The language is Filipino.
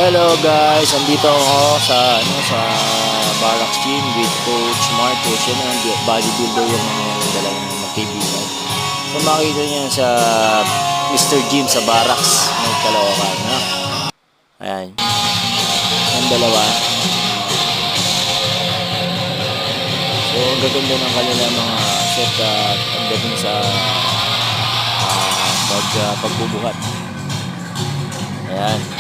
Hello guys, andito ako sa Barracks Gym with Coach Marcos. Yan ang bodybuilder yung mga dalawang magkaibigan. So makikita niyo sa Mr. Gym sa Barracks ng Caloocan, ha? Ayan. Yung dalawa. So ang gaganda ng kanila mga set at pagdating sa pagbubuhat. Ayan.